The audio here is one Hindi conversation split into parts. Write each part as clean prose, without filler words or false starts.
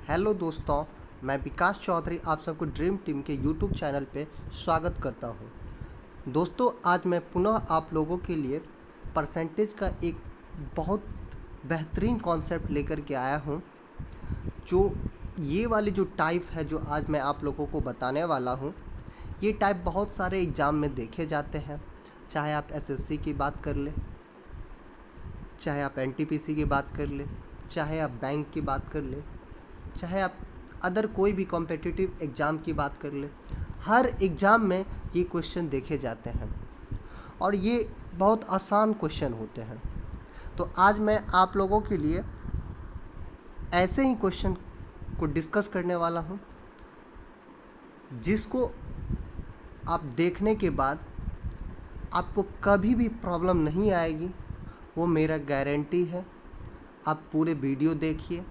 हेलो दोस्तों, मैं विकास चौधरी आप सबको ड्रीम टीम के यूट्यूब चैनल पे स्वागत करता हूँ। दोस्तों, आज मैं पुनः आप लोगों के लिए परसेंटेज का एक बहुत बेहतरीन कॉन्सेप्ट लेकर के आया हूँ। जो ये वाली जो टाइप है जो आज मैं आप लोगों को बताने वाला हूँ, ये टाइप बहुत सारे एग्ज़ाम में देखे जाते हैं। चाहे आप एसएससी की बात कर लें, चाहे आप एनटीपीसी की बात कर लें, चाहे आप बैंक की बात कर लें, चाहे आप अदर कोई भी कॉम्पिटिटिव एग्ज़ाम की बात कर ले, हर एग्ज़ाम में ये क्वेश्चन देखे जाते हैं और ये बहुत आसान क्वेश्चन होते हैं। तो आज मैं आप लोगों के लिए ऐसे ही क्वेश्चन को डिस्कस करने वाला हूँ जिसको आप देखने के बाद आपको कभी भी प्रॉब्लम नहीं आएगी, वो मेरा गारंटी है। आप पूरे वीडियो देखिए।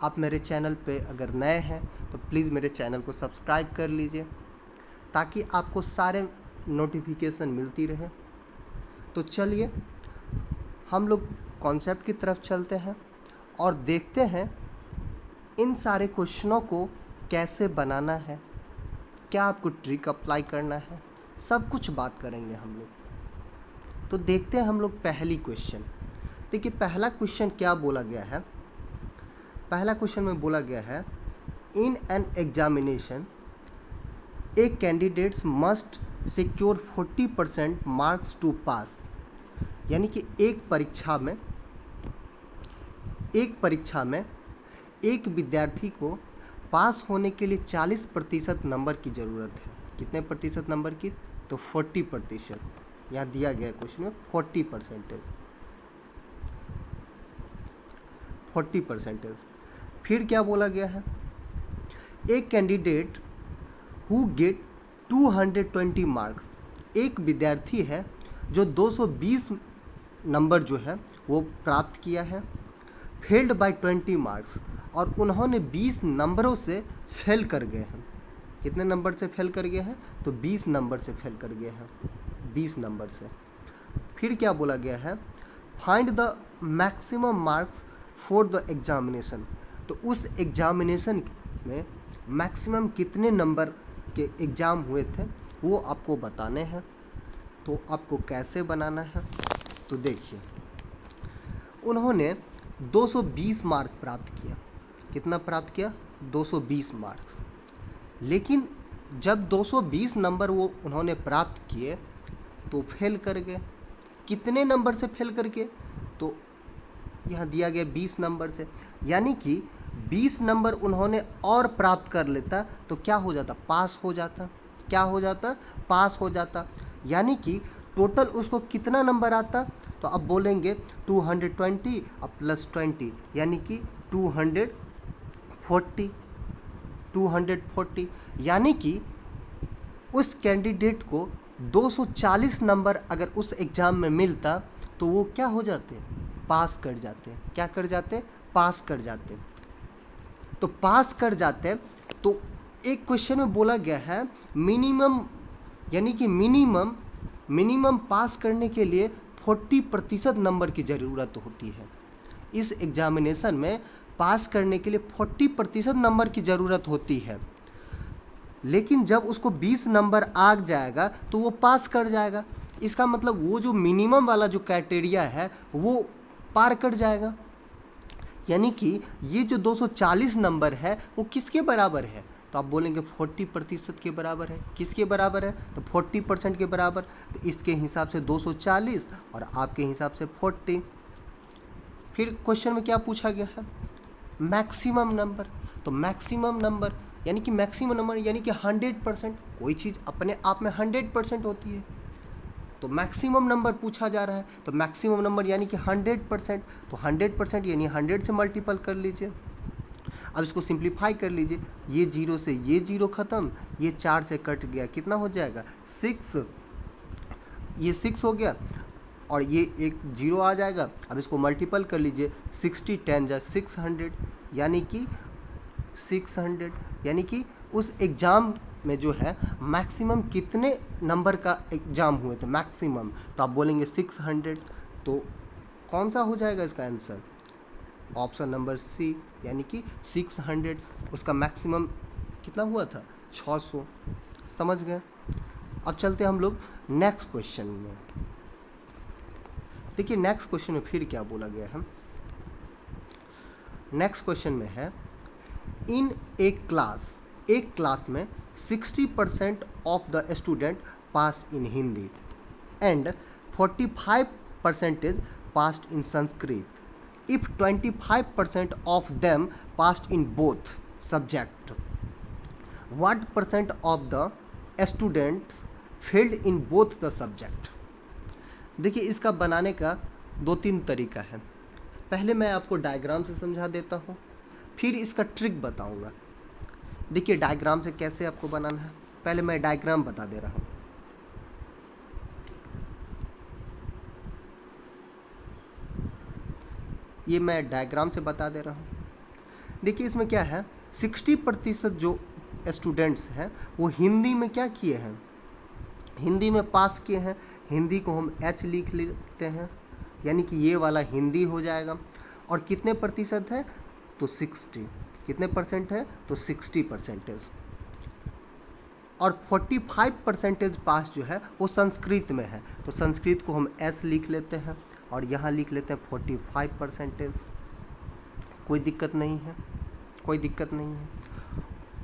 आप मेरे चैनल पे अगर नए हैं तो प्लीज़ मेरे चैनल को सब्सक्राइब कर लीजिए ताकि आपको सारे नोटिफिकेशन मिलती रहे। तो चलिए हम लोग कॉन्सेप्ट की तरफ चलते हैं और देखते हैं इन सारे क्वेश्चनों को कैसे बनाना है, क्या आपको ट्रिक अप्लाई करना है, सब कुछ बात करेंगे हम लोग। तो देखते हैं हम लोग पहली क्वेश्चन। देखिए, पहला क्वेश्चन क्या बोला गया है। पहला क्वेश्चन में बोला गया है, in an examination a candidates must secure 40% marks to pass. यानी कि एक परीक्षा में एक विद्यार्थी को पास होने के लिए 40% नंबर की ज़रूरत है। कितने प्रतिशत नंबर की? तो 40%। यहाँ दिया गया क्वेश्चन में 40%। फिर क्या बोला गया है, a candidate who get 220 marks. एक विद्यार्थी है जो 220 नंबर जो है वो प्राप्त किया है, फेल्ड बाय 20 मार्क्स, और उन्होंने 20 नंबरों से फेल कर गए हैं। कितने नंबर से फेल कर गए हैं? तो 20 नंबर से फेल कर गए हैं, 20 नंबर से। फिर क्या बोला गया है, find the maximum marks for the examination. तो उस एग्जामिनेशन में मैक्सिमम कितने नंबर के एग्ज़ाम हुए थे वो आपको बताने हैं। तो आपको कैसे बनाना है, तो देखिए, उन्होंने 220 मार्क प्राप्त किया। कितना प्राप्त किया? 220 मार्क्स। लेकिन जब 220 नंबर वो उन्होंने प्राप्त किए तो फेल कर गए। कितने नंबर से फेल करके? तो यहाँ दिया गया 20 नंबर से। यानी कि 20 नंबर उन्होंने और प्राप्त कर लेता तो क्या हो जाता? पास हो जाता। क्या हो जाता? पास हो जाता। यानी कि टोटल उसको कितना नंबर आता? तो अब बोलेंगे 220 और प्लस 20 यानी कि 240। यानी कि उस कैंडिडेट को 240 नंबर अगर उस एग्ज़ाम में मिलता तो वो क्या हो जाते? पास कर जाते। क्या कर जाते? पास कर जाते। तो पास कर जाते। तो एक क्वेश्चन में बोला गया है मिनिमम, यानी कि मिनिमम पास करने के लिए 40% नंबर की ज़रूरत होती है। इस एग्जामिनेशन में पास करने के लिए 40% नंबर की ज़रूरत होती है। लेकिन जब उसको 20 नंबर आ जाएगा तो वो पास कर जाएगा। इसका मतलब वो जो मिनिमम वाला जो क्राइटेरिया है वो पार कर जाएगा। यानी कि ये जो 240 नंबर है वो किसके बराबर है? तो आप बोलेंगे 40% के बराबर है। किसके बराबर है? तो 40% के बराबर। तो इसके हिसाब से 240 और आपके हिसाब से 40। फिर क्वेश्चन में क्या पूछा गया है? Maximum number. तो मैक्सिमम नंबर यानी कि 100%। कोई चीज़ अपने आप में 100% होती है, तो मैक्सिमम नंबर पूछा जा रहा है। तो मैक्सिमम नंबर यानी कि 100%। तो 100% यानी 100 से मल्टीपल कर लीजिए। अब इसको सिंप्लीफाई कर लीजिए। ये 0 से ये 0 ख़त्म, ये 4 से कट गया, कितना हो जाएगा? 6। ये 6 हो गया और ये एक 0 आ जाएगा। अब इसको मल्टीपल कर लीजिए। 60 10 जा 600 यानी कि 600। यानी कि उस एग्ज़ाम में जो है मैक्सिमम कितने नंबर का एग्ज़ाम हुए थे मैक्सिमम? तो आप बोलेंगे 600। तो कौन सा हो जाएगा इसका आंसर? ऑप्शन नंबर सी यानी कि 600। उसका मैक्सिमम कितना हुआ था? 600। समझ गए? अब चलते हम लोग नेक्स्ट क्वेश्चन में। देखिए नेक्स्ट क्वेश्चन में फिर क्या बोला गया है। नेक्स्ट क्वेश्चन में है इन एक क्लास में 60% of the student pass in Hindi and 45% passed in Sanskrit. If 25% of them passed in both subject, what percent of the students failed in both the subject? देखिए इसका बनाने का 2-3 तरीका है। पहले मैं आपको डायग्राम से समझा देता हूँ, फिर इसका ट्रिक बताऊँगा। देखिए डायग्राम से कैसे आपको बनाना है, पहले मैं डायग्राम बता दे रहा हूँ। ये मैं डायग्राम से बता दे रहा हूँ। देखिए इसमें क्या है, 60% जो स्टूडेंट्स हैं वो हिंदी में क्या किए हैं, हिंदी में पास किए हैं। हिंदी को हम H लिख लेते हैं, यानी कि ये वाला हिंदी हो जाएगा। और कितने प्रतिशत है? तो 60। कितने परसेंट है? तो 60%। और 45% पास जो है वो संस्कृत में है, तो संस्कृत को हम S लिख लेते हैं और यहाँ लिख लेते हैं 45%। कोई दिक्कत नहीं है, कोई दिक्कत नहीं है।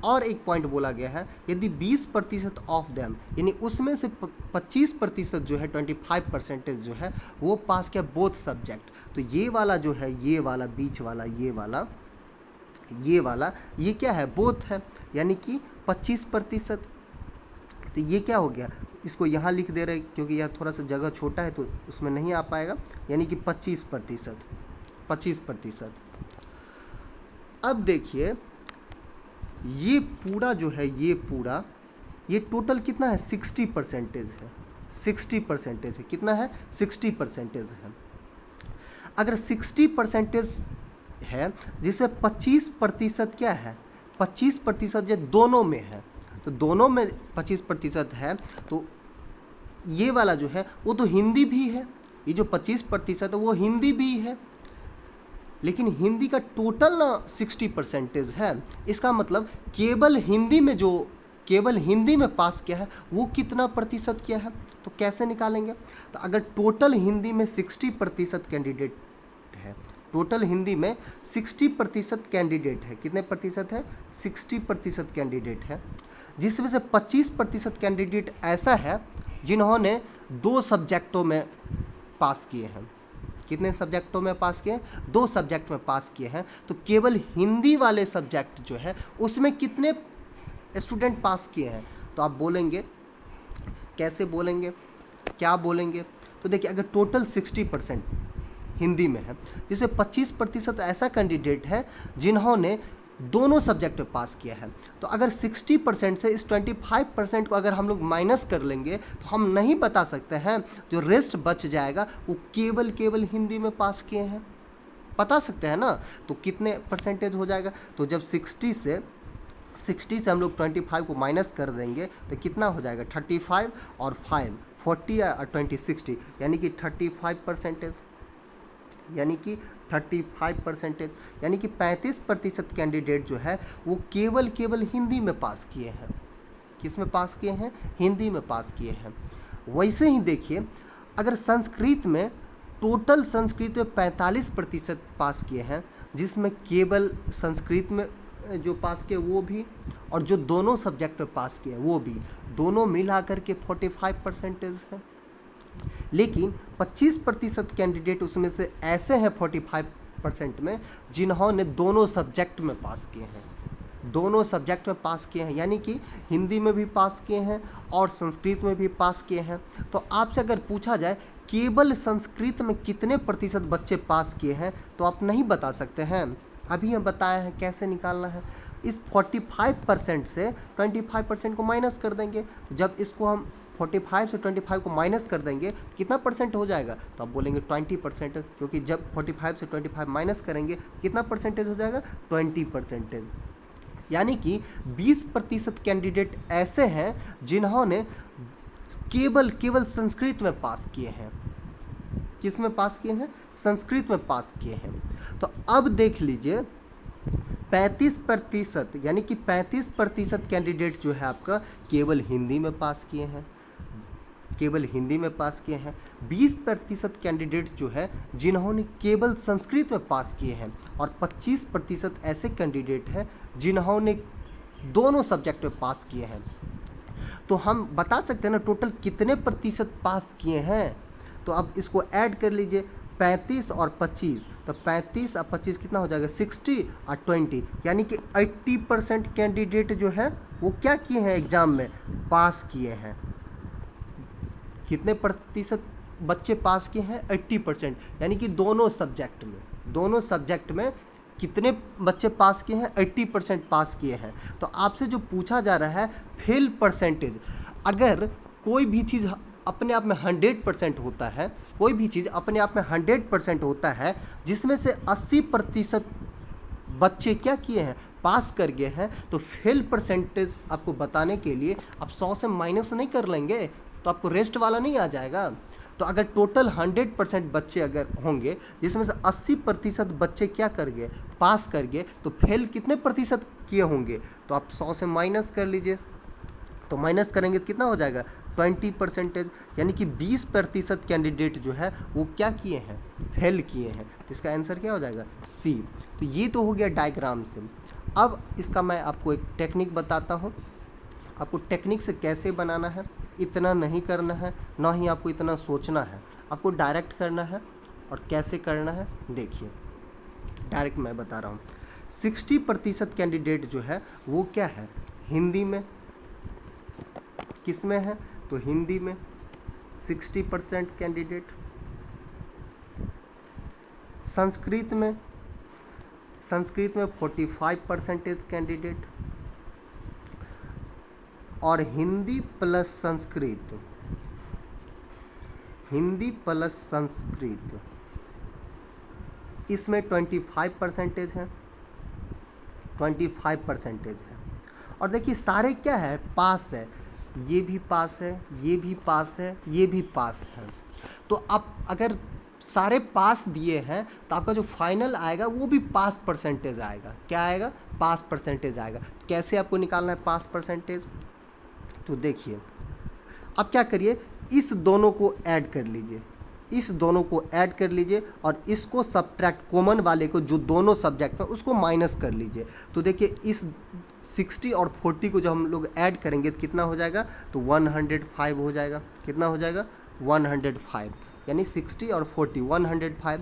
और एक पॉइंट बोला गया है, यदि 20% ऑफ देम यानी उसमें से 25% जो है 25% जो है वो पास किया बोथ सब्जेक्ट, तो ये वाला जो है, ये वाला बीच वाला, ये वाला ये क्या है? बोथ है, यानी कि 25%। तो ये क्या हो गया, इसको यहाँ लिख दे रहे क्योंकि यह थोड़ा सा जगह छोटा है तो उसमें नहीं आ पाएगा, यानी कि 25%। अब देखिए ये पूरा जो है, ये टोटल कितना है? 60% है। 60% है। कितना है? 60% है। अगर 60% है जिसमें 25% क्या है? 25% जो दोनों में है, तो दोनों में 25% है, तो ये वाला जो है वो तो हिंदी भी है। ये जो 25% है वो हिंदी भी है, लेकिन हिंदी का टोटल ना 60% है। इसका मतलब केवल हिंदी में पास किया है वो कितना प्रतिशत किया है? तो कैसे निकालेंगे? तो अगर टोटल हिंदी में 60% कैंडिडेट है, टोटल हिंदी में 60% कैंडिडेट है, कितने प्रतिशत है? 60% कैंडिडेट है, जिसमें से 25% कैंडिडेट ऐसा है जिन्होंने 2 सब्जेक्टों में पास किए हैं। कितने सब्जेक्टों में पास किए? 2 सब्जेक्ट में पास किए हैं। तो केवल हिंदी वाले सब्जेक्ट जो है उसमें कितने स्टूडेंट पास किए हैं? तो आप बोलेंगे, कैसे बोलेंगे, क्या बोलेंगे? तो देखिए अगर टोटल 60% हिंदी में है, जिसे 25% ऐसा कैंडिडेट है जिन्होंने दोनों सब्जेक्ट में पास किया है, तो अगर 60% से इस 25% को अगर हम लोग माइनस कर लेंगे तो हम नहीं बता सकते हैं जो रेस्ट बच जाएगा वो केवल हिंदी में पास किए हैं। बता सकते हैं ना? तो कितने परसेंटेज हो जाएगा? तो जब 60 से हम लोग 25 को माइनस कर देंगे तो कितना हो जाएगा? 35 और 5 40 और 20 60, यानी कि 35%, यानी कि 35%, यानी कि 35% कैंडिडेट जो है वो केवल हिंदी में पास किए हैं। किस में पास किए हैं? हिंदी में पास किए हैं। वैसे ही देखिए अगर संस्कृत में, टोटल संस्कृत में 45% पास किए हैं, जिसमें केवल संस्कृत में जो पास किए वो भी, और जो दोनों सब्जेक्ट में पास किए वो भी, दोनों मिला करके 45% है। लेकिन 25% कैंडिडेट उसमें से ऐसे हैं 45% में जिन्होंने दोनों सब्जेक्ट में पास किए हैं, दोनों सब्जेक्ट में पास किए हैं, यानी कि हिंदी में भी पास किए हैं और संस्कृत में भी पास किए हैं। तो आपसे अगर पूछा जाए केवल संस्कृत में कितने प्रतिशत बच्चे पास किए हैं, तो आप नहीं बता सकते हैं। अभी हम बताया है कैसे निकालना है। इस 45% से 25% को माइनस कर देंगे। जब इसको हम 45 से 25 को माइनस कर देंगे कितना परसेंट हो जाएगा? तो आप बोलेंगे 20%, क्योंकि जब 45 से 25 माइनस करेंगे कितना परसेंटेज हो जाएगा? 20%। यानी कि 20% कैंडिडेट ऐसे हैं जिन्होंने केवल संस्कृत में पास किए हैं। किस में पास किए हैं? संस्कृत में पास किए हैं। तो अब देख लीजिए 35% यानी कि 35% कैंडिडेट जो है आपका केवल हिंदी में पास किए हैं, केवल हिंदी में पास किए हैं। 20% कैंडिडेट जो है जिन्होंने केवल संस्कृत में पास किए हैं, और 25% ऐसे कैंडिडेट हैं जिन्होंने दोनों सब्जेक्ट में पास किए हैं। तो हम बता सकते हैं ना टोटल कितने प्रतिशत पास किए हैं। तो अब इसको ऐड कर लीजिए 35 और 25, तो 35 और 25 कितना हो जाएगा? 60 और 20, यानी कि 80% कैंडिडेट जो है वो क्या किए हैं? एग्जाम में पास किए हैं। कितने प्रतिशत बच्चे पास किए हैं? 80%, यानी कि दोनों सब्जेक्ट में कितने बच्चे पास किए हैं? 80% पास किए हैं। तो आपसे जो पूछा जा रहा है फेल परसेंटेज, अगर कोई भी चीज़ अपने आप में 100% होता है, कोई भी चीज़ अपने आप में 100% होता है, जिसमें से 80% बच्चे क्या किए हैं? पास कर गए हैं, तो फेल परसेंटेज आपको बताने के लिए आप 100 से माइनस नहीं कर लेंगे तो आपको रेस्ट वाला नहीं आ जाएगा। तो अगर टोटल 100% बच्चे अगर होंगे जिसमें से 80% बच्चे क्या कर गए? पास कर गए, तो फेल कितने प्रतिशत किए होंगे? तो आप 100 से माइनस कर लीजिए, तो माइनस करेंगे तो कितना हो जाएगा? 20%, यानी कि 20% कैंडिडेट जो है वो क्या किए हैं? फेल किए हैं। तो इसका आंसर क्या हो जाएगा? सी। तो ये तो हो गया डायग्राम से। अब इसका मैं आपको एक टेक्निक बताता हूँ। आपको टेक्निक से कैसे बनाना है, इतना नहीं करना है, ना ही आपको इतना सोचना है, आपको डायरेक्ट करना है। और कैसे करना है देखिए, डायरेक्ट मैं बता रहा हूँ। 60% कैंडिडेट जो है वो क्या है? हिंदी में। किस में है? तो हिंदी में 60% कैंडिडेट। संस्कृत में 45% कैंडिडेट। और हिंदी प्लस संस्कृत इसमें 25% है, 25% है। और देखिए सारे क्या है? पास है, ये भी पास है, ये भी पास है, ये भी पास है। तो आप अगर सारे पास दिए हैं तो आपका जो फाइनल आएगा वो भी पास परसेंटेज आएगा। क्या आएगा? पास परसेंटेज आएगा। तो कैसे आपको निकालना है पास परसेंटेज? तो देखिए, अब क्या करिए, इस दोनों को ऐड कर लीजिए, इस दोनों को ऐड कर लीजिए और इसको सब्ट्रैक्ट, कॉमन वाले को जो दोनों सब्जेक्ट में उसको माइनस कर लीजिए। तो देखिए इस 60 और 40 को जब हम लोग ऐड करेंगे तो कितना हो जाएगा? तो 105 हो जाएगा। कितना हो जाएगा? 105, यानी 60 और 40 105।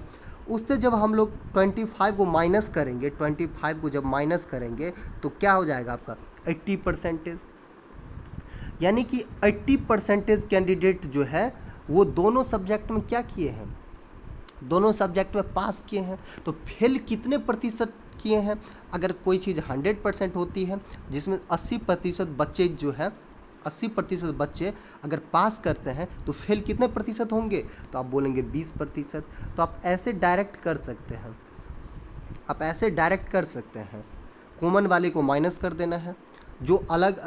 उससे जब हम लोग 25 को माइनस करेंगे, 25 को जब माइनस करेंगे तो क्या हो जाएगा आपका? 80%, यानी कि 80% कैंडिडेट जो है वो दोनों सब्जेक्ट में क्या किए हैं? दोनों सब्जेक्ट में पास किए हैं। तो फेल कितने प्रतिशत किए हैं? अगर कोई चीज़ 100% होती है जिसमें 80% बच्चे जो है 80% बच्चे अगर पास करते हैं तो फेल कितने प्रतिशत होंगे? तो आप बोलेंगे 20%। तो आप ऐसे डायरेक्ट कर सकते हैं, आप ऐसे डायरेक्ट कर सकते हैं। कॉमन वाले को माइनस कर देना है, जो अलग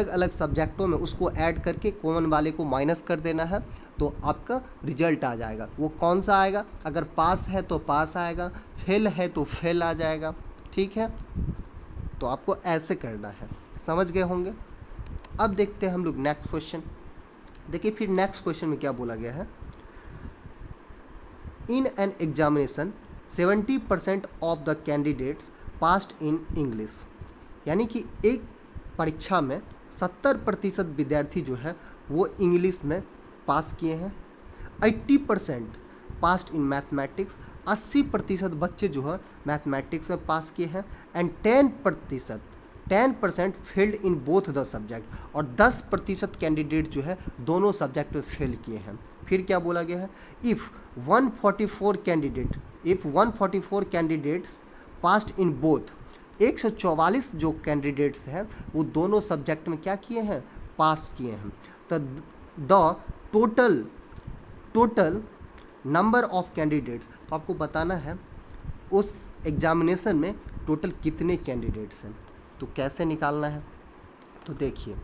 अलग सब्जेक्टों में उसको ऐड करके कॉमन वाले को माइनस कर देना है, तो आपका रिजल्ट आ जाएगा। वो कौन सा आएगा? अगर पास है तो पास आएगा, फेल है तो फेल आ जाएगा। ठीक है, तो आपको ऐसे करना है। समझ गए होंगे। अब देखते हैं हम लोग नेक्स्ट क्वेश्चन। देखिए फिर नेक्स्ट क्वेश्चन में क्या बोला गया है? In an examination 70% of the candidates passed in English, यानी कि एक परीक्षा में 70% विद्यार्थी जो है वो इंग्लिश में पास किए हैं। 80% पास्ड इन मैथमेटिक्स, 80% बच्चे जो है मैथमेटिक्स में पास किए हैं। And 10% failed in both the subject, और 10% कैंडिडेट जो है दोनों सब्जेक्ट में फेल किए हैं। फिर क्या बोला गया है? If 144 candidates passed in both, 144 जो कैंडिडेट्स हैं वो दोनों सब्जेक्ट में क्या किए हैं? पास किए हैं। तो the total number of candidates, तो आपको बताना है उस एग्जामिनेशन में टोटल कितने कैंडिडेट्स हैं। तो कैसे निकालना है? तो देखिए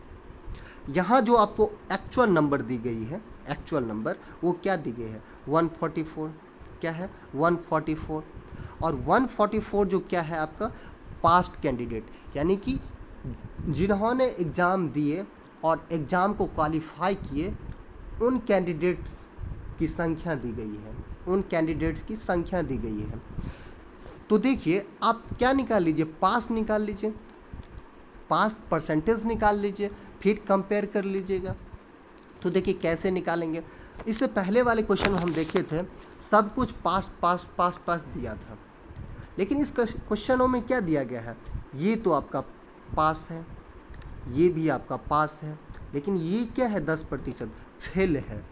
यहाँ जो आपको एक्चुअल नंबर दी गई है, एक्चुअल नंबर वो क्या दी गई है, 144, क्या है 144। और 144 जो क्या है आपका पास्ट कैंडिडेट, यानी कि जिन्होंने एग्ज़ाम दिए और एग्ज़ाम को क्वालिफाई किए उन कैंडिडेट्स की संख्या दी गई है, उन कैंडिडेट्स की संख्या दी गई है। तो देखिए आप क्या निकाल लीजिए, पास निकाल लीजिए, पास परसेंटेज निकाल लीजिए, फिर कंपेयर कर लीजिएगा। तो देखिए कैसे निकालेंगे। इससे पहले वाले क्वेश्चन हम देखे थे, सब कुछ पास पास पास पास दिया था, लेकिन इस क्वेश्चनों में क्या दिया गया है, ये तो आपका पास है, ये भी आपका पास है, लेकिन ये क्या है 10% फेल है।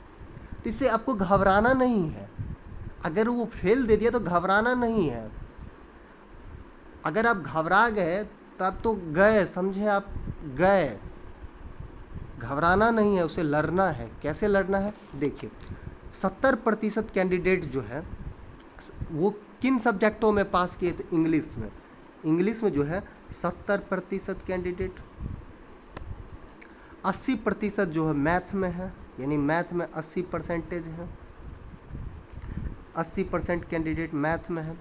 तो इससे आपको घबराना नहीं है, अगर वो फेल दे दिया तो घबराना नहीं है। अगर आप घबरा गए तब तो गए, समझे, आप गए, घबराना नहीं है, उसे लड़ना है। कैसे लड़ना है, देखिए 70% कैंडिडेट जो है वो किन सब्जेक्टों में पास किए थे, इंग्लिश में। इंग्लिश में जो है 70% कैंडिडेट, 80% जो है मैथ में है, यानी मैथ में 80% है, 80% कैंडिडेट मैथ में है।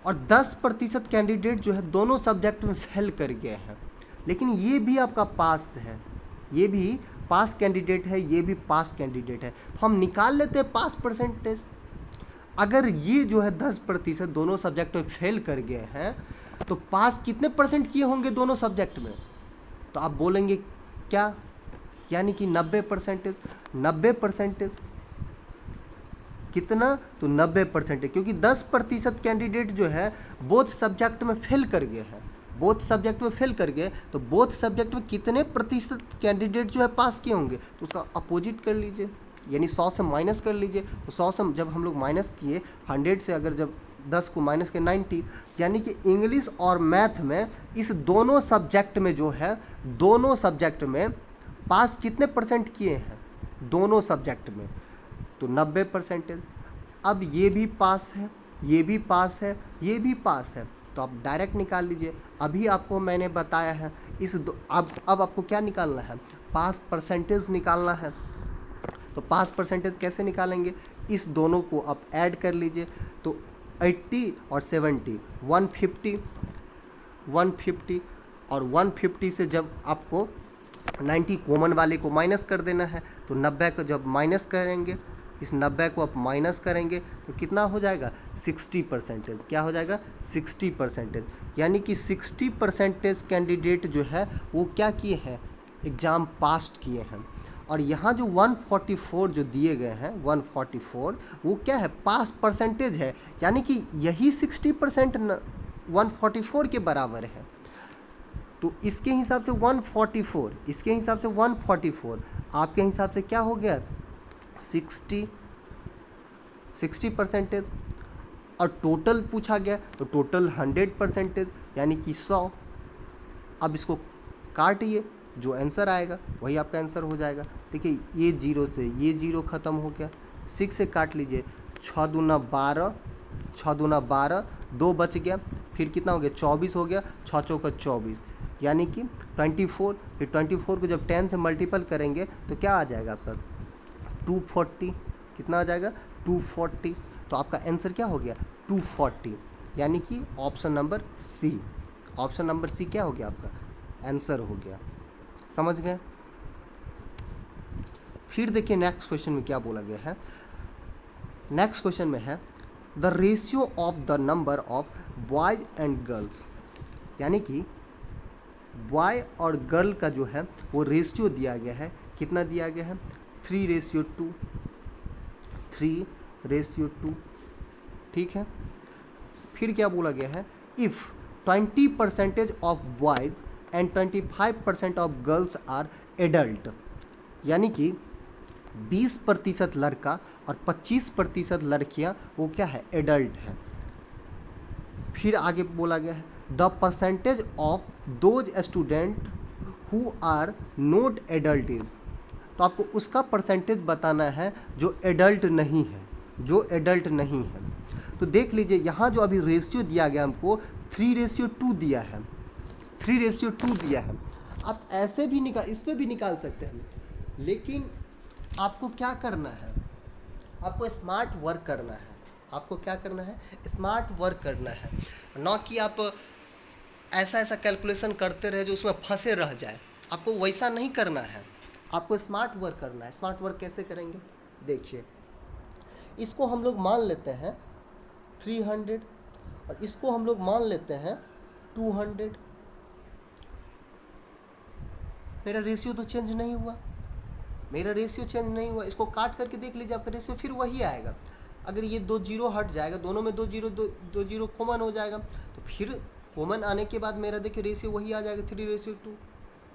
और 10% कैंडिडेट जो है दोनों सब्जेक्ट में फेल कर गए हैं, लेकिन ये भी आपका पास है, ये भी पास कैंडिडेट है, ये भी पास कैंडिडेट है। तो हम निकाल लेते हैं पास परसेंटेज। अगर ये जो है 10% दोनों सब्जेक्ट में फेल कर गए हैं तो पास कितने परसेंट किए होंगे दोनों सब्जेक्ट में, तो आप बोलेंगे क्या, यानी कि 90%। 90% कितना, तो 90%, क्योंकि 10% कैंडिडेट जो है बोथ सब्जेक्ट में फेल कर गए हैं, बोथ सब्जेक्ट में फेल कर गए, तो बोथ सब्जेक्ट में कितने प्रतिशत कैंडिडेट जो है पास किए होंगे, तो उसका अपोजिट कर लीजिए, यानी 100 से माइनस कर लीजिए। तो 100 से जब हम लोग माइनस किए, 100 से अगर जब 10 को माइनस के 90, यानी कि इंग्लिश और मैथ में इस दोनों सब्जेक्ट में जो है, दोनों सब्जेक्ट में पास कितने परसेंट किए हैं, दोनों सब्जेक्ट में, तो 90%। अब ये भी पास है, ये भी पास है, ये भी पास है, तो आप डायरेक्ट निकाल लीजिए। अभी आपको मैंने बताया है अब आपको क्या निकालना है, पास परसेंटेज निकालना है। तो पास परसेंटेज कैसे निकालेंगे, इस दोनों को आप ऐड कर लीजिए, तो 80 और 70 150 और 150 से जब आपको 90 कॉमन वाले को माइनस कर देना है, तो 90 को जब माइनस करेंगे, इस 90 को आप माइनस करेंगे तो कितना हो जाएगा, 60%। क्या हो जाएगा, 60%, यानी कि 60% कैंडिडेट जो है वो क्या किए हैं, एग्ज़ाम पास किए हैं। और यहाँ जो 144 जो दिए गए हैं, 144 वो क्या है, पास परसेंटेज है, यानी कि यही 60% 144 के बराबर है। तो इसके हिसाब से 144, इसके हिसाब से 144, आपके हिसाब से क्या हो गया, 60%। और टोटल पूछा गया तो टोटल 100%, यानी कि 100। अब इसको काटिए, जो आंसर आएगा वही आपका आंसर हो जाएगा। देखिए ये 0 से ये 0 ख़त्म हो गया, 6 से काट लीजिए, 6 दूना 12, 6 दूना 12, 2 बच गया, फिर कितना हो गया, 24 हो गया, 6 चौका 24, यानी कि 24। फिर 24 को जब 10 से मल्टीपल करेंगे तो क्या आ जाएगा आपका, 240। कितना आ जाएगा, 240। तो आपका आंसर क्या हो गया, 240, यानी कि option number C, option number C क्या हो गया, आपका आंसर हो गया। समझ गए। फिर देखिए नेक्स्ट क्वेश्चन में क्या बोला गया है। नेक्स्ट क्वेश्चन में है the ratio of the number of boys and girls, यानी कि बॉय और गर्ल का जो है वो रेशियो दिया गया है। कितना दिया गया है, 3:2, 3:2, ठीक है। फिर क्या बोला गया है, if 20% of boys and 25% of girls are adult, यानी कि 20% लड़का और 25% लड़कियां वो क्या है, एडल्ट है। फिर आगे बोला गया है the percentage of those student who are not adult is, तो आपको उसका परसेंटेज बताना है जो एडल्ट नहीं है, जो एडल्ट नहीं है। तो देख लीजिए यहाँ जो अभी रेशियो दिया गया हमको 3:2 दिया है, 3:2 दिया है। आप ऐसे भी निकाल, इस पे भी निकाल सकते हैं, लेकिन आपको क्या करना है, आपको स्मार्ट वर्क करना है। आपको क्या करना है, स्मार्ट वर्क करना है, ना कि आप ऐसा ऐसा कैलकुलेशन करते रहे जो उसमें फंसे रह जाए। आपको वैसा नहीं करना है, आपको स्मार्ट वर्क करना है। स्मार्ट वर्क कैसे करेंगे, देखिए, इसको हम लोग मान लेते हैं 300 और इसको हम लोग मान लेते हैं 200। मेरा रेशियो तो चेंज नहीं हुआ, मेरा रेशियो चेंज नहीं हुआ। इसको काट करके देख लीजिए, आपका रेशियो फिर वही आएगा। अगर ये 2 जीरो हट जाएगा, दोनों में 2 जीरो, दो जीरो कॉमन हो जाएगा, तो फिर कॉमन आने के बाद मेरा देखिए रेशियो वही आ जाएगा 3:2।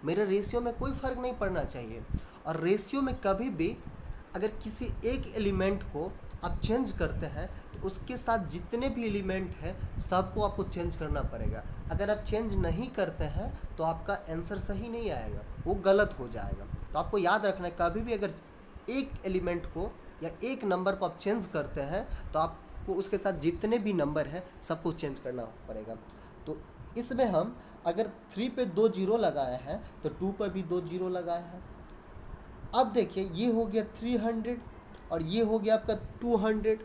मेरे रेशियो में कोई फ़र्क नहीं पड़ना चाहिए। और रेशियो में कभी भी अगर किसी एक एलिमेंट को आप चेंज करते हैं तो उसके साथ जितने भी एलिमेंट हैं सबको आपको चेंज करना पड़ेगा। अगर आप चेंज नहीं करते हैं तो आपका आंसर सही नहीं आएगा, वो गलत हो जाएगा। तो आपको याद रखना है, कभी भी अगर एक एलिमेंट को या एक नंबर को आप चेंज करते हैं तो आपको उसके साथ जितने भी नंबर हैं सबको चेंज करना पड़ेगा। तो इसमें हम अगर 3 पे 2 जीरो लगाए हैं तो 2 पर भी 2 जीरो लगाए हैं। अब देखिए, ये हो गया 300 और ये हो गया आपका 200।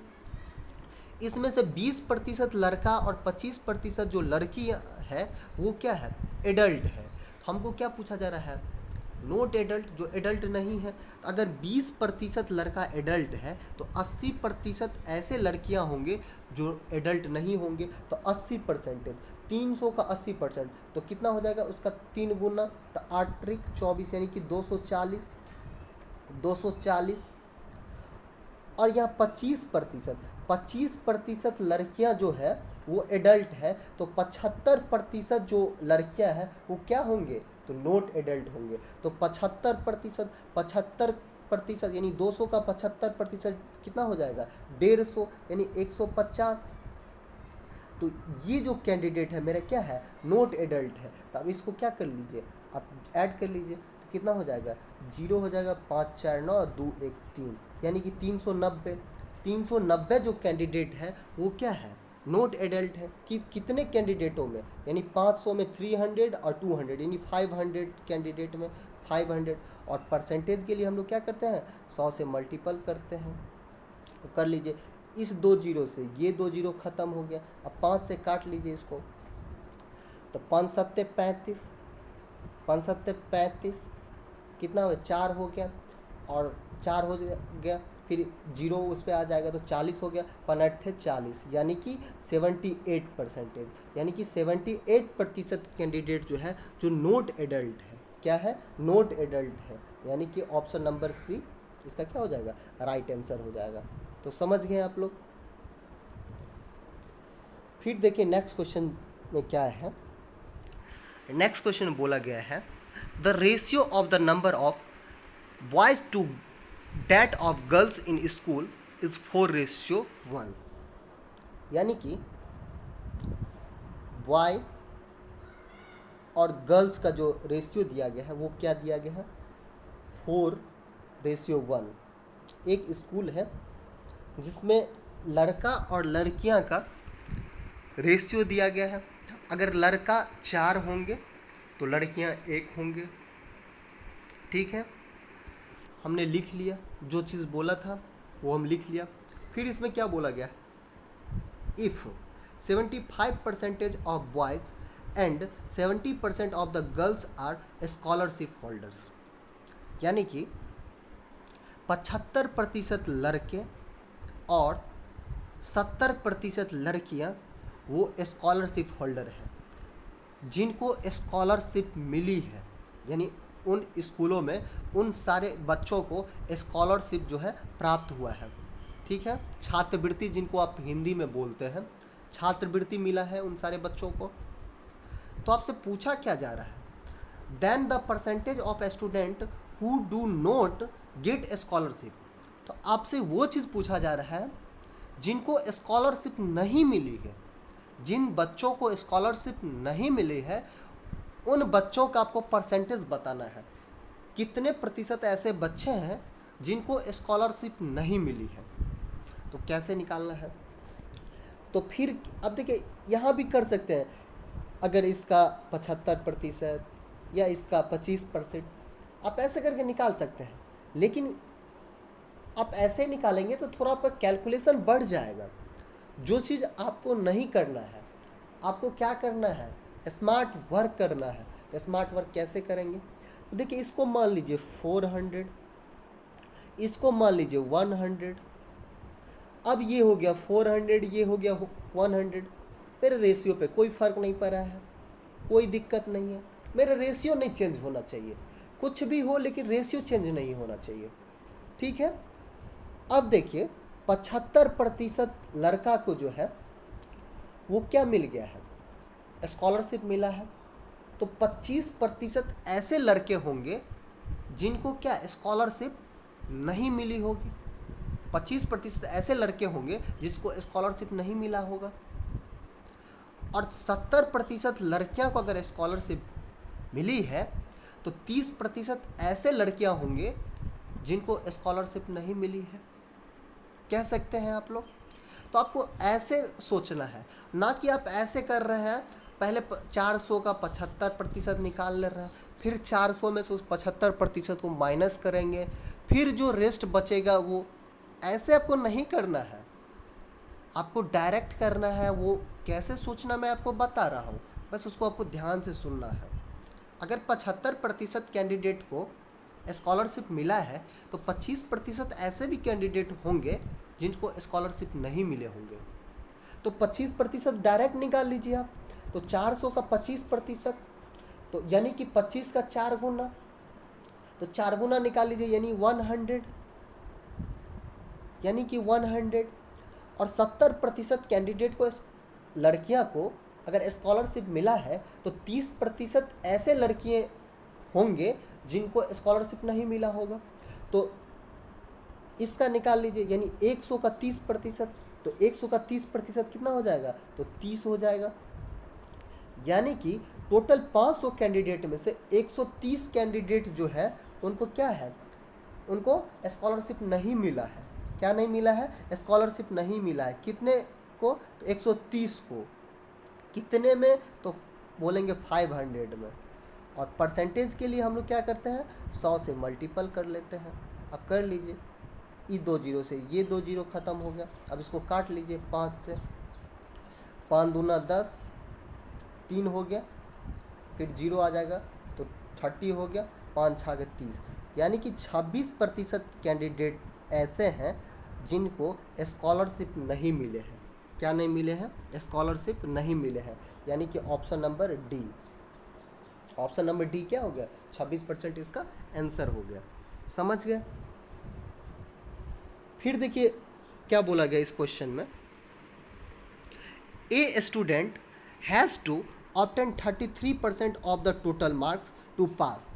इसमें से 20% लड़का और 25% जो लड़की है वो क्या है, एडल्ट है। तो हमको क्या पूछा जा रहा है, नोट एडल्ट, जो एडल्ट नहीं है। अगर 20% लड़का एडल्ट है तो 80% ऐसे लड़कियां होंगे जो एडल्ट नहीं होंगे। तो 80%, 300 का 80%, तो कितना हो जाएगा उसका 3 गुना, तो 8 त्रिक 24 यानी कि 240। और यहाँ 25% लड़कियां जो है वो एडल्ट है, तो 75% जो लड़कियां हैं वो क्या होंगे, तो नोट एडल्ट होंगे। तो 75% यानी 200 का 75% कितना हो जाएगा, 150 यानी 150। तो ये जो कैंडिडेट है मेरा क्या है, नोट एडल्ट है। तो अब इसको क्या कर लीजिए, आप ऐड कर लीजिए, तो कितना हो जाएगा, 0 हो जाएगा, 5 4 9 2 1 3, यानी कि 390। 390 जो कैंडिडेट है वो क्या है, नोट एडल्ट है। कि कितने कैंडिडेटों में, यानी 500 में 300 और 200, यानी 500 कैंडिडेट में 500। और परसेंटेज के लिए हम लोग क्या करते हैं, 100 से मल्टीपल करते हैं। तो कर लीजिए, इस 2 जीरो से ये 2 जीरो ख़त्म हो गया। अब 5 से काट लीजिए इसको, तो 5 7 35, 5 7 35 कितना हो, 4 हो गया, और 4 हो गया, फिर जीरो उस पर आ जाएगा तो 40 हो गया, 5 40, यानी कि 78%, यानी कि 78% कैंडिडेट जो है जो नोट एडल्ट है, क्या है, नोट एडल्ट है। यानी कि ऑप्शन नंबर सी इसका क्या हो जाएगा, राइट आंसर हो जाएगा। तो समझ गए आप लोग। फिर देखिए नेक्स्ट क्वेश्चन में क्या है। नेक्स्ट क्वेश्चन बोला गया है, the ratio of the number of boys to that of girls in school is 4:1। यानी कि बॉय और गर्ल्स का जो रेशियो दिया गया है वो क्या दिया गया है, 4:1। एक स्कूल है जिसमें लड़का और लड़कियां का रेशियो दिया गया है। अगर लड़का 4 होंगे तो लड़कियां 1 होंगे। ठीक है, हमने लिख लिया, जो चीज़ बोला था वो हम लिख लिया। फिर इसमें क्या बोला गया, if 75% of boys and 70% of the girls are scholarship holders. यानी कि 75% लड़के और 70% लड़कियां वो स्कॉलरशिप होल्डर हैं जिनको स्कॉलरशिप मिली है। यानी उन स्कूलों में उन सारे बच्चों को स्कॉलरशिप जो है प्राप्त हुआ है। ठीक है, छात्रवृत्ति जिनको आप हिंदी में बोलते हैं, छात्रवृत्ति मिला है उन सारे बच्चों को। तो आपसे पूछा क्या जा रहा है, then the percentage of student who do not get scholarship. तो आपसे वो चीज़ पूछा जा रहा है जिनको स्कॉलरशिप नहीं मिली है। जिन बच्चों को स्कॉलरशिप नहीं मिली है उन बच्चों का आपको परसेंटेज बताना है, कितने प्रतिशत ऐसे बच्चे हैं जिनको स्कॉलरशिप नहीं मिली है। तो कैसे निकालना है, तो फिर अब देखिए यहाँ भी कर सकते हैं। अगर इसका 75%, या इसका 25%, आप ऐसे करके निकाल सकते हैं। लेकिन आप ऐसे निकालेंगे तो थोड़ा आपका कैलकुलेशन बढ़ जाएगा। जो चीज़ आपको नहीं करना है, आपको क्या करना है, स्मार्ट वर्क करना है। तो स्मार्ट वर्क कैसे करेंगे? तो देखिए, इसको मान लीजिए 400, इसको मान लीजिए 100। अब ये हो गया 400, ये हो गया 100। मेरे रेशियो पे कोई फ़र्क नहीं पड़ा है, कोई दिक्कत नहीं है। मेरा रेशियो नहीं चेंज होना चाहिए, कुछ भी हो लेकिन रेशियो चेंज नहीं होना चाहिए। ठीक है। अब देखिए, 75% लड़का को जो है वो क्या मिल गया है, स्कॉलरशिप मिला है। तो 25% ऐसे लड़के होंगे जिनको क्या स्कॉलरशिप नहीं मिली होगी। 25% ऐसे लड़के होंगे जिसको स्कॉलरशिप नहीं मिला होगा। और 70% लड़कियां को अगर स्कॉलरशिप मिली है तो 30% ऐसे लड़कियां होंगे जिनको स्कॉलरशिप नहीं मिली है। कह सकते हैं आप लोग। तो आपको ऐसे सोचना है, ना कि आप ऐसे कर रहे हैं, पहले 400 का 75% निकाल ले रहे हैं, फिर 400 में से उस 75% को माइनस करेंगे, फिर जो रेस्ट बचेगा वो, ऐसे आपको नहीं करना है। आपको डायरेक्ट करना है। वो कैसे सोचना मैं आपको बता रहा हूँ, बस उसको आपको ध्यान से सुनना है। अगर 75% कैंडिडेट को स्कॉलरशिप मिला है तो 25% ऐसे भी कैंडिडेट होंगे जिनको स्कॉलरशिप नहीं मिले होंगे। तो 25% डायरेक्ट निकाल लीजिए आप। तो 400 का 25%, तो यानी कि 25 का 4 गुना, तो 4 गुना निकाल लीजिए, यानी 100, यानी कि 100। और 70% कैंडिडेट को, लड़कियां को अगर स्कॉलरशिप मिला है तो 30% ऐसे लड़कियां होंगे जिनको स्कॉलरशिप नहीं मिला होगा। तो इसका निकाल लीजिए, यानी 100 का 30%, तो 100 का 30% कितना हो जाएगा, तो 30 हो जाएगा। यानी कि टोटल 500 कैंडिडेट में से 130 कैंडिडेट जो है उनको क्या है, उनको स्कॉलरशिप नहीं मिला है। क्या नहीं मिला है, स्कॉलरशिप नहीं मिला है। कितने को, तो 130 को। कितने में, तो बोलेंगे 500 में। और परसेंटेज के लिए हम लोग क्या करते हैं, 100 से मल्टीपल कर लेते हैं। अब कर लीजिए, ये 2 जीरो से ये 2 जीरो ख़त्म हो गया। अब इसको काट लीजिए 5 से, 5 दूना 10, 3 हो गया, फिर जीरो आ जाएगा तो 30 हो गया, 5 छः 30। यानी कि 26% कैंडिडेट ऐसे हैं जिनको स्कॉलरशिप नहीं मिले हैं। क्या नहीं मिले हैं, स्कॉलरशिप नहीं मिले हैं। यानी कि option number D, option number D क्या हो गया, 26% इसका आंसर हो गया। समझ गए। फिर देखिए क्या बोला गया इस क्वेश्चन में, a student has to obtain 33% of the total marks to pass.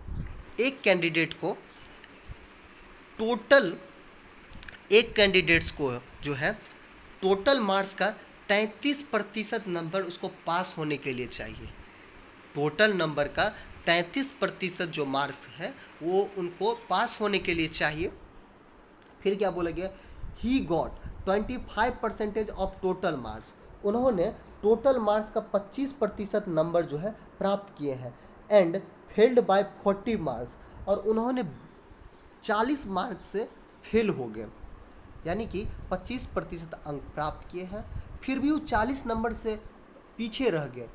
एक कैंडिडेट को टोटल, एक कैंडिडेट्स को जो है टोटल मार्क्स का 33% नंबर उसको पास होने के लिए चाहिए। टोटल नंबर का 33% जो मार्क्स है वो उनको पास होने के लिए चाहिए। फिर क्या बोला गया, he got 25% of total marks. उन्होंने टोटल मार्क्स का 25% नंबर जो है प्राप्त किए हैं। एंड फेल्ड बाय 40 मार्क्स, और उन्होंने 40 मार्क्स से फेल हो गए। यानी कि 25% अंक प्राप्त किए हैं, फिर भी वो 40 नंबर से पीछे रह गए।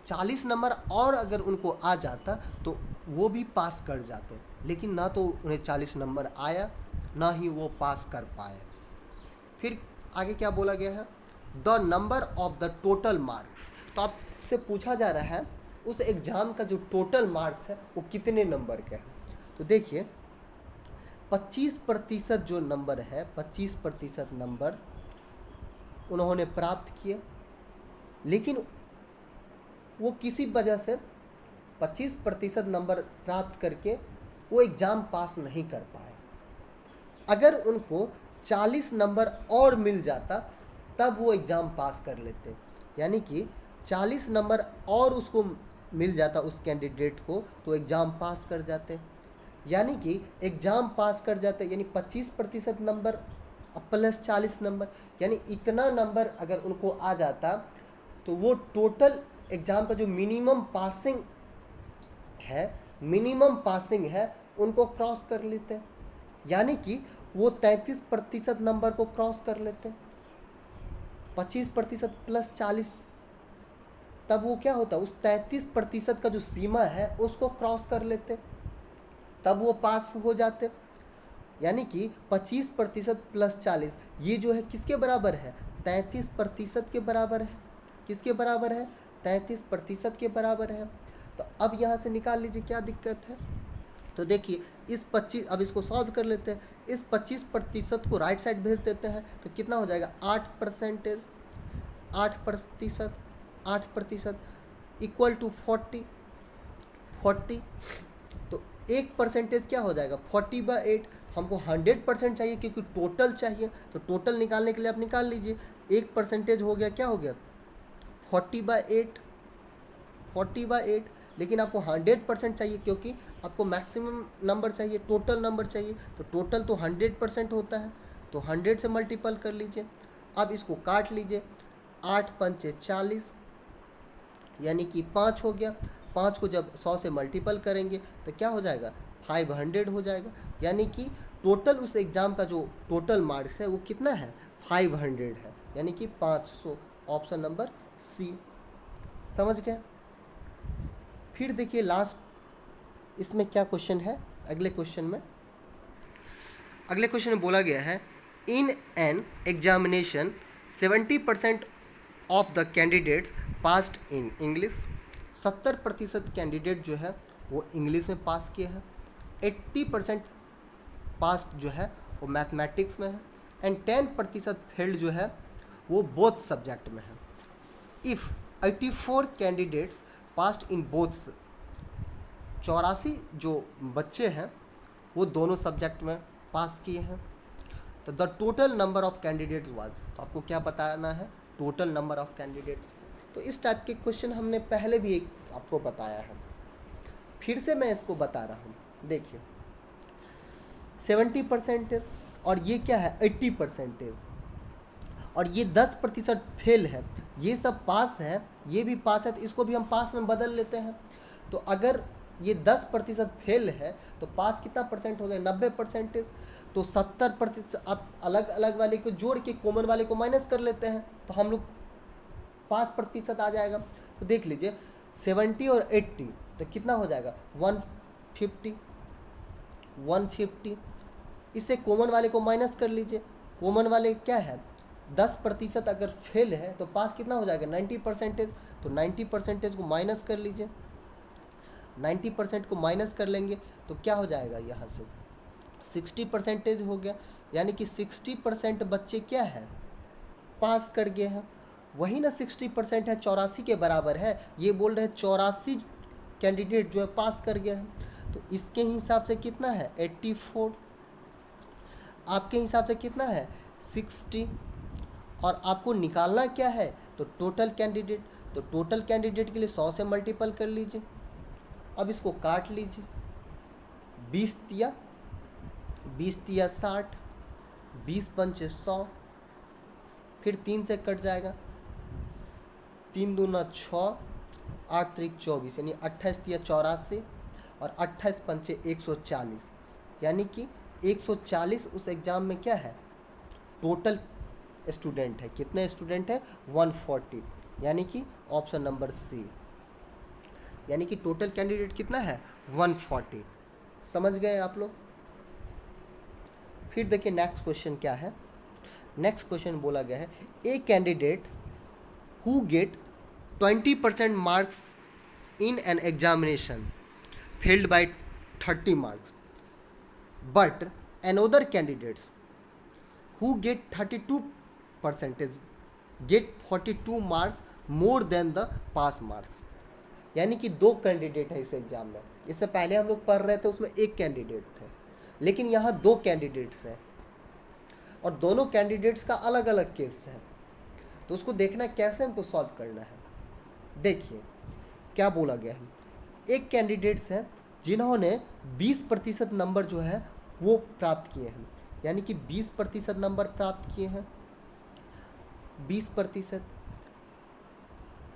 40 नंबर और अगर उनको आ जाता तो वो भी पास कर जाते, लेकिन ना तो उन्हें 40 नंबर आया, ना ही वो पास कर पाए। फिर आगे क्या बोला गया है, the number of the total marks. तो आपसे पूछा जा रहा है उस एग्ज़ाम का जो टोटल मार्क्स है वो कितने नंबर के हैं। तो देखिए 25% जो नंबर है, 25% नंबर उन्होंने प्राप्त किए, लेकिन वो किसी वजह से 25% नंबर प्राप्त करके वो एग्ज़ाम पास नहीं कर पाए। अगर उनको 40 नंबर और मिल जाता तब वो एग्ज़ाम पास कर लेते। यानी कि 40 नंबर और उसको मिल जाता उस कैंडिडेट को तो एग्ज़ाम पास कर जाते। यानी कि एग्ज़ाम पास कर जाते, यानी 25% नंबर प्लस 40 नंबर, यानी इतना नंबर अगर उनको आ जाता तो वो टोटल एग्ज़ाम का जो मिनिमम पासिंग है, मिनिमम पासिंग है, उनको क्रॉस कर लेते हैं। यानी कि वो 33% नंबर को क्रॉस कर लेते हैं। 25% प्लस 40, तब वो क्या होता है, उस 33% का जो सीमा है उसको क्रॉस कर लेते, तब वो पास हो जाते। यानी कि 25% प्लस 40 ये जो है किसके बराबर है, 33% के बराबर है। किसके बराबर है, 33% के बराबर है। तो अब यहाँ से निकाल लीजिए क्या दिक्कत है। तो देखिए इस 25, अब इसको सॉल्व कर लेते हैं। इस 25% को राइट साइड भेज देते हैं तो कितना हो जाएगा, 8%, 8%, 8% इक्वल टू 40। तो 1% क्या हो जाएगा, 40/8। हमको 100% चाहिए क्योंकि टोटल चाहिए, तो टोटल निकालने के लिए आप निकाल लीजिए। 1% हो गया, क्या हो गया, 40/8, 40/8। लेकिन आपको 100% चाहिए क्योंकि आपको मैक्सिमम नंबर चाहिए, टोटल नंबर चाहिए। तो टोटल तो 100% होता है, तो 100 से मल्टीपल कर लीजिए। अब इसको काट लीजिए, 8 पंचे 40, यानी कि 5 हो गया। 5 को जब 100 से मल्टीपल करेंगे तो क्या हो जाएगा, 500 हो जाएगा। यानी कि टोटल उस एग्ज़ाम का जो टोटल मार्क्स है वो कितना है, 500 है, यानी कि 500। Option number C. समझ गए। फिर देखिए लास्ट इसमें क्या क्वेश्चन है। अगले क्वेश्चन में बोला गया है, in an examination 70% of the candidates passed in English. 70% candidate जो है वो इंग्लिश में पास किए हैं। 80% पास जो है वो मैथमेटिक्स में है, एंड 10% फेल्ड जो है वो बोथ सब्जेक्ट में है। If 84 candidates passed in both, 84 जो बच्चे हैं वो दोनों सब्जेक्ट में पास किए हैं, तो the total number of candidates was, तो आपको क्या बताना है, टोटल नंबर ऑफ कैंडिडेट्स। तो इस टाइप के क्वेश्चन हमने पहले भी एक आपको बताया है, फिर से मैं इसको बता रहा हूँ। देखिए 70% और ये क्या है 80%, और ये 10% फेल है, ये सब पास है, ये भी पास है, तो इसको भी हम पास में बदल लेते हैं। तो अगर ये 10% फेल है तो पास कितना परसेंट हो गया, 90%। तो 70%, अब अलग अलग वाले को जोड़ के कॉमन वाले को माइनस कर लेते हैं तो हम लोग 5% आ जाएगा। तो देख लीजिए 70 और 80 तो कितना हो जाएगा, 150। इससे कॉमन वाले को माइनस कर लीजिए। कॉमन वाले क्या है, 10% अगर फेल है तो पास कितना हो जाएगा, 90%। तो 90% को माइनस कर लीजिए, 90% को माइनस कर लेंगे तो क्या हो जाएगा, यहाँ से 60% हो गया। यानी कि 60% बच्चे क्या है, पास कर गए हैं। वही ना 60% है, 84 के बराबर है। ये बोल रहे हैं 84 कैंडिडेट जो है पास कर गए हैं। तो इसके हिसाब से कितना है, 84। आपके हिसाब से कितना है, 60। और आपको निकालना क्या है, तो टोटल कैंडिडेट। तो टोटल कैंडिडेट के लिए 100 से मल्टीपल कर लीजिए। अब इसको काट लीजिए, 20 तिया 60, 20 पंचे 100, फिर 3 से कट जाएगा, 3 दूना 6, 8 त्रिक 24, यानी 28 तिया 84 और 28 पंचे 140, यानी कि 140 उस एग्ज़ाम में क्या है, टोटल स्टूडेंट है। कितने स्टूडेंट है, 140, यानी कि ऑप्शन नंबर सी, यानी कि टोटल कैंडिडेट कितना है, 140। समझ गए आप लोग। फिर देखिए नेक्स्ट क्वेश्चन क्या है। नेक्स्ट क्वेश्चन बोला गया है, a candidates who get 20% marks in an examination failed by 30 marks, but another candidates who get 32% get 42 marks more than the pass marks। यानी कि 2 कैंडिडेट है इस एग्जाम में। इससे पहले हम लोग पढ़ रहे थे उसमें 1 कैंडिडेट थे, लेकिन यहाँ 2 कैंडिडेट्स हैं और दोनों कैंडिडेट्स का अलग अलग केस है। तो उसको देखना कैसे हमको सॉल्व करना है। देखिए क्या बोला गया है, एक कैंडिडेट्स हैं जिन्होंने 20% नंबर जो है वो प्राप्त किए हैं, यानी कि 20% नंबर प्राप्त किए हैं, 20%।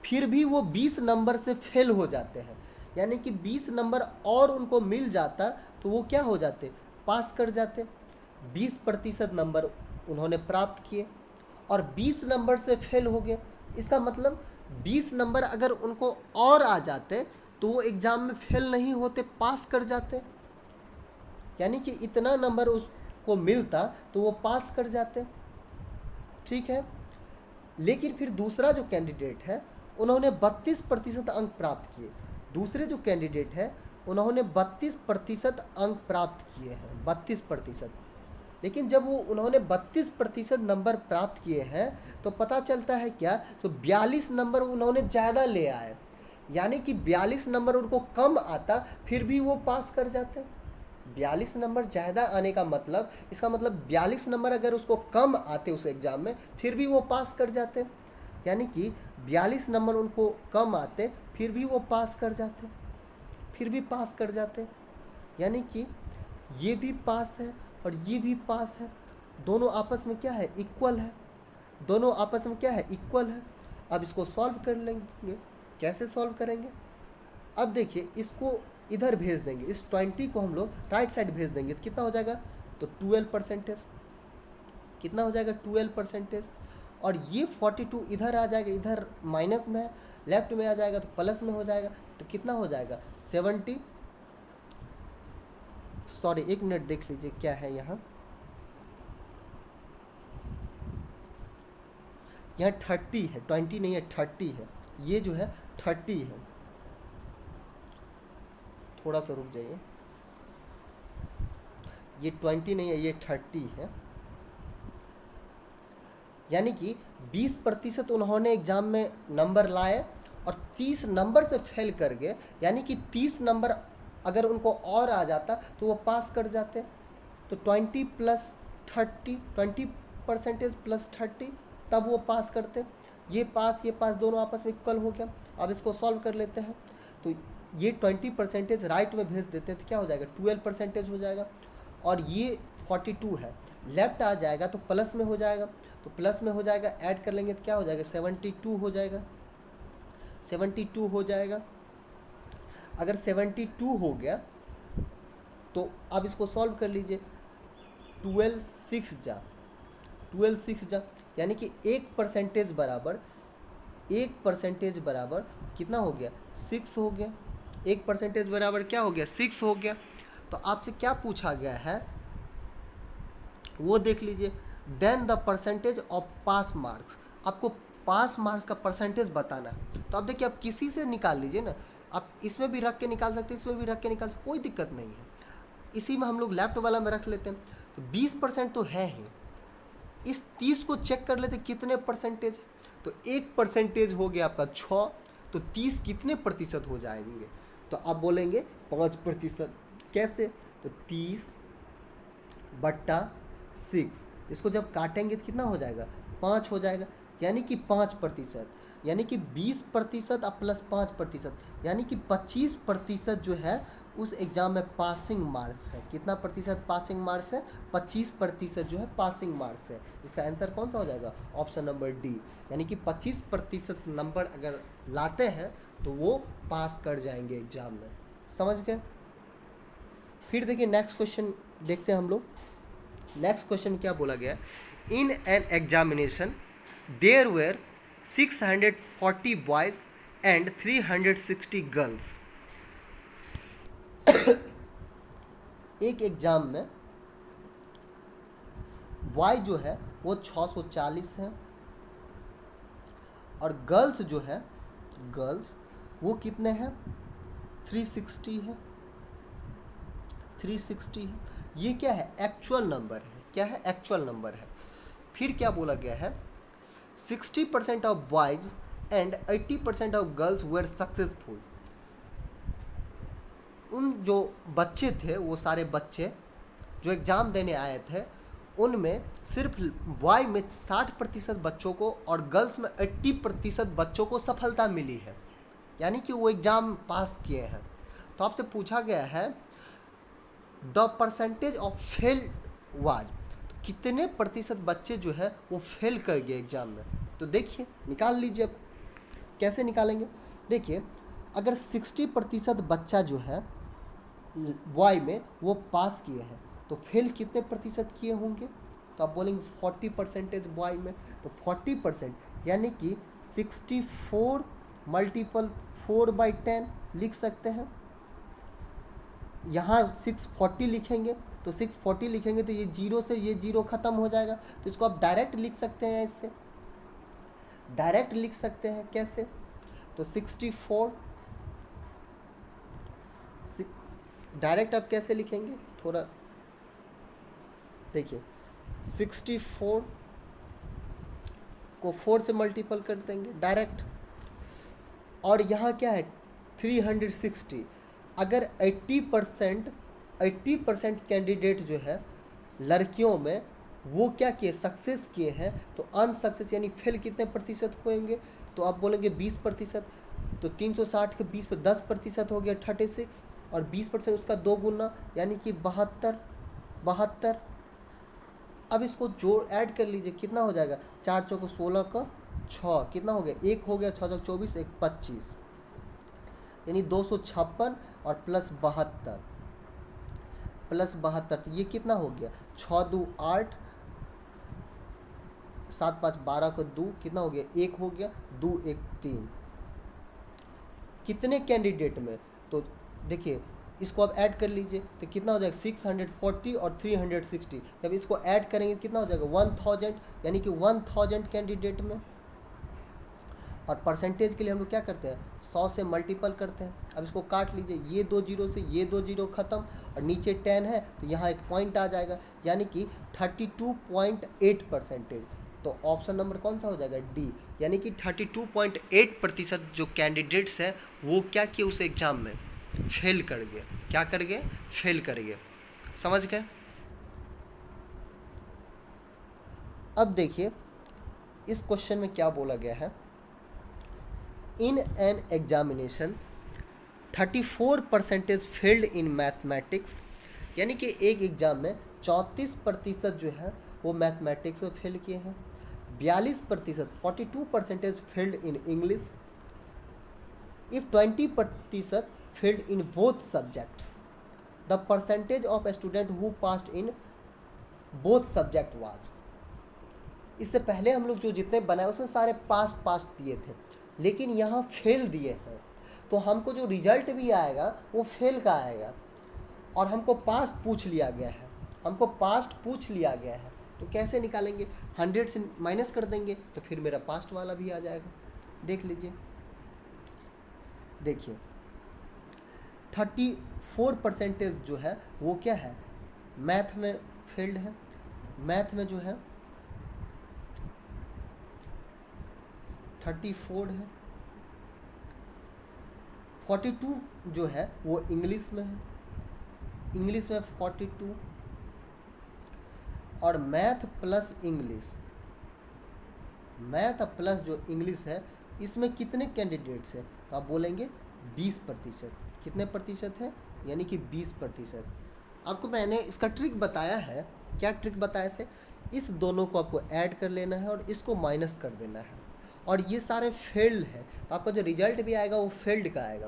फिर भी वो 20 नंबर से फेल हो जाते हैं, यानी कि 20 नंबर और उनको मिल जाता तो वो क्या हो जाते, पास कर जाते। 20% नंबर उन्होंने प्राप्त किए और 20 नंबर से फेल हो गए। इसका मतलब 20 नंबर अगर उनको और आ जाते तो वो एग्ज़ाम में फेल नहीं होते, पास कर जाते। यानी कि इतना नंबर उसको मिलता तो वो पास कर जाते। ठीक है, लेकिन फिर दूसरा जो कैंडिडेट है उन्होंने 32% अंक प्राप्त किए। दूसरे जो कैंडिडेट है उन्होंने 32% अंक प्राप्त किए हैं, 32%। लेकिन जब वो उन्होंने 32% नंबर प्राप्त किए हैं तो पता चलता है क्या, तो 42 नंबर उन्होंने ज़्यादा ले आए। यानी कि 42 नंबर उनको कम आता फिर भी वो पास कर जाते। 42 नंबर ज़्यादा आने का मतलब, इसका मतलब 42 नंबर अगर उसको कम आते उस एग्ज़ाम में फिर भी वो पास कर जाते। यानी कि 42 नंबर उनको कम आते फिर भी वो पास कर जाते, फिर भी पास कर जाते। यानी कि ये भी पास है और ये भी पास है, दोनों आपस में क्या है, इक्वल है। दोनों आपस में क्या है, इक्वल है। अब इसको सॉल्व कर लेंगे। कैसे सॉल्व करेंगे, अब देखिए इसको इधर भेज देंगे, इस 20 को हम लोग राइट साइड भेज देंगे तो कितना हो जाएगा, तो 12%। कितना हो जाएगा, 12%। और ये 42 इधर आ जाएगा, इधर माइनस में है, लेफ्ट में आ जाएगा तो प्लस में हो जाएगा। तो कितना हो जाएगा, 70, सॉरी 1 मिनट देख लीजिए क्या है यहाँ 30 है, 20 नहीं है, 30 है। ये जो है 30 है। थोड़ा सा रुक जाइए, ये 20 नहीं है, ये 30 है। यानी कि 20% उन्होंने एग्ज़ाम में नंबर लाए और 30 नंबर से फेल कर गए। यानी कि 30 नंबर अगर उनको और आ जाता तो वो पास कर जाते। तो 20 प्लस 30, 20% प्लस 30, तब वो पास करते। ये पास दोनों आपस में इक्वल हो गया। अब इसको सॉल्व कर लेते हैं। तो ये 20% राइट में भेज देते हैं तो क्या हो जाएगा, 12% हो जाएगा। और ये 42 है, लेफ्ट आ जाएगा तो प्लस में हो जाएगा। तो प्लस में हो जाएगा, ऐड कर लेंगे तो क्या हो जाएगा, 72 हो जाएगा। 72 हो जाएगा। अगर 72 हो गया तो अब इसको सॉल्व कर लीजिए। 12 6 जा, 12 6 जा, यानी कि 1% बराबर, 1% बराबर कितना हो गया, 6 हो गया। 1% बराबर क्या हो गया, 6 हो गया। तो आपसे क्या पूछा गया है वो देख लीजिए। Then the percentage of pass marks, आपको पास मार्क्स का परसेंटेज बताना है। तो अब देखिए, आप किसी से निकाल लीजिए ना, आप इसमें भी रख के निकाल सकते हैं, इसमें भी रख के निकाल सकते, कोई दिक्कत नहीं है। इसी में हम लोग लेफ्ट वाला में रख लेते हैं। तो 20% तो है ही। इस 30 को चेक कर लेते कितने परसेंटेज है। तो 1% हो गया आपका 6, तो 30 कितने प्रतिशत हो जाएंगे, तो आप बोलेंगे 5%। कैसे, तो 30/6, इसको जब काटेंगे तो कितना हो जाएगा, 5 हो जाएगा। यानी कि 5%, यानी कि 20% और प्लस 5%, यानी कि 25% जो है उस एग्ज़ाम में पासिंग मार्क्स है। कितना प्रतिशत पासिंग मार्क्स है, 25% जो है पासिंग मार्क्स है। इसका आंसर कौन सा हो जाएगा, ऑप्शन नंबर डी। यानी कि 25% नंबर अगर लाते हैं तो वो पास कर जाएंगे एग्ज़ाम में। समझ गए। फिर देखिए नेक्स्ट क्वेश्चन देखते हैं हम लोग। नेक्स्ट क्वेश्चन क्या बोला गया, in an examination there were 640 boys and 360 girls. एक एग्जाम में बॉय जो है वो 640 है और गर्ल्स जो है, गर्ल्स वो कितने हैं, 360 है, 360 है। ये क्या है, एक्चुअल नंबर है। क्या है, एक्चुअल नंबर है। फिर क्या बोला गया है, 60% of boys and 80% of girls were successful. उन जो बच्चे थे, वो सारे बच्चे जो एग्ज़ाम देने आए थे, उनमें सिर्फ बॉय में 60% बच्चों को और गर्ल्स में 80% बच्चों को सफलता मिली है। यानी कि वो एग्ज़ाम पास किए हैं। तो आपसे पूछा गया है the percentage of fail was, तो कितने प्रतिशत बच्चे जो है वो फेल कर गए एग्ज़ाम में। तो देखिए निकाल लीजिए। अब कैसे निकालेंगे, देखिए अगर 60% बच्चा जो है बॉय में वो पास किए हैं, तो फेल कितने प्रतिशत किए होंगे? तो आप बोलेंगे 40% बॉय में, तो 40% यानी कि 64 मल्टीपल 4/10 लिख सकते हैं। यहाँ 640 लिखेंगे, तो 640 लिखेंगे तो ये जीरो से ये जीरो ख़त्म हो जाएगा, तो इसको आप डायरेक्ट लिख सकते हैं। इससे डायरेक्ट लिख सकते हैं कैसे? तो 64 डायरेक्ट आप कैसे लिखेंगे, थोड़ा देखिए। 64 को 4 से मल्टीपल कर देंगे डायरेक्ट, और यहाँ क्या है 360। अगर 80% कैंडिडेट जो है लड़कियों में वो क्या किए, सक्सेस किए हैं, तो अनसक्सेस यानी फेल कितने प्रतिशत होंगे? तो आप बोलेंगे 20%। तो 360 के 20 पर 10% हो गया 36, और 20% उसका 2 गुना यानी कि 72। अब इसको जोड़ ऐड कर लीजिए, कितना हो जाएगा? 4 चौको 16 का 6, कितना हो गया? 1 हो गया, 6 चौक 24, 1 25, यानी 256 और प्लस 72, तो ये कितना हो गया? 6 2 8, 7 5 12 का 2, कितना हो गया? 1 हो गया, 2 1 3। कितने कैंडिडेट में? तो देखिए इसको आप ऐड कर लीजिए, तो कितना हो जाएगा? 640 और 360। जब इसको ऐड करेंगे कितना हो जाएगा? 1000, यानी कि 1000 कैंडिडेट में। और परसेंटेज के लिए हम लोग क्या करते हैं? 100 से मल्टीपल करते हैं। अब इसको काट लीजिए, ये 2 जीरो से ये 2 जीरो ख़त्म, और नीचे 10 है तो यहाँ एक पॉइंट आ जाएगा, यानी कि 32.8%। तो ऑप्शन नंबर कौन सा हो जाएगा? डी, यानी कि 32.8% जो कैंडिडेट्स हैं वो क्या किए, उस एग्ज़ाम में फेल कर गए। क्या कर गए? फेल कर गए। समझ गए? अब देखिए इस क्वेश्चन में क्या बोला गया है। In N examinations 34% failed in mathematics, यानी कि एक एग्ज़ाम में 34% जो है वो मैथमेटिक्स में फेल किए हैं। 42% 42% failed in English. If 20% failed in both subjects, the percentage of student who passed in both subject was. इससे पहले हम लोग जो जितने बनाए उसमें सारे पास दिए थे, लेकिन यहाँ फेल दिए हैं, तो हमको जो रिजल्ट भी आएगा वो फेल का आएगा। और हमको पास्ट पूछ लिया गया है, तो कैसे निकालेंगे? 100 से माइनस कर देंगे तो फिर मेरा पास्ट वाला भी आ जाएगा। देख लीजिए, देखिए 34% जो है वो क्या है? मैथ में फेल्ड है। मैथ में जो है 34 है। 42 जो है वो इंग्लिश में है, इंग्लिश में 42। और मैथ प्लस जो इंग्लिश है इसमें कितने कैंडिडेट्स हैं? तो आप बोलेंगे 20%। कितने प्रतिशत है? यानी कि 20%। आपको मैंने इसका ट्रिक बताया है। क्या ट्रिक बताए थे? इस दोनों को आपको ऐड कर लेना है और इसको माइनस कर देना है, और ये सारे फेल्ड है, तो आपका जो रिजल्ट भी आएगा वो फेल्ड का आएगा।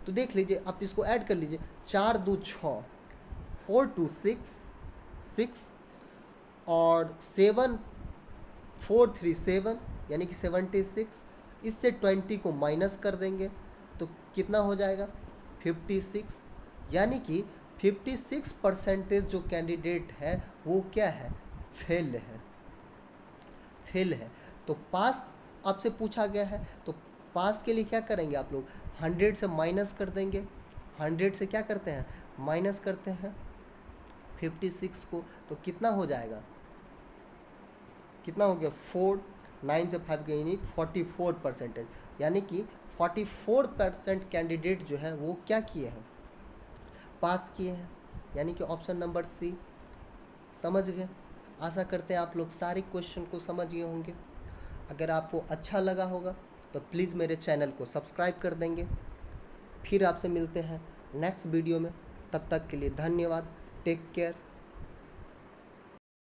तो देख लीजिए, आप इसको ऐड कर लीजिए। 4 2 6, 4 2 6 और 7 4 3 7, यानी कि 76। इससे 20 को माइनस कर देंगे तो कितना हो जाएगा? 56, यानी कि 56% जो कैंडिडेट है वो क्या है? फेल है। तो पास आपसे पूछा गया है, तो पास के लिए क्या करेंगे आप लोग? 100 से माइनस कर देंगे। 100 से क्या करते हैं? माइनस करते हैं 56 को, तो कितना हो जाएगा? कितना हो गया? 4, 9 से 5 गई नहीं, 44%, यानी कि 44% कैंडिडेट जो है वो क्या किए हैं? पास किए हैं, यानी कि ऑप्शन नंबर सी। समझ गए? आशा करते हैं आप लोग सारे क्वेश्चन को समझ गए होंगे। अगर आपको अच्छा लगा होगा तो प्लीज़ मेरे चैनल को सब्सक्राइब कर देंगे। फिर आपसे मिलते हैं नेक्स्ट वीडियो में। तब तक के लिए धन्यवाद। Take care.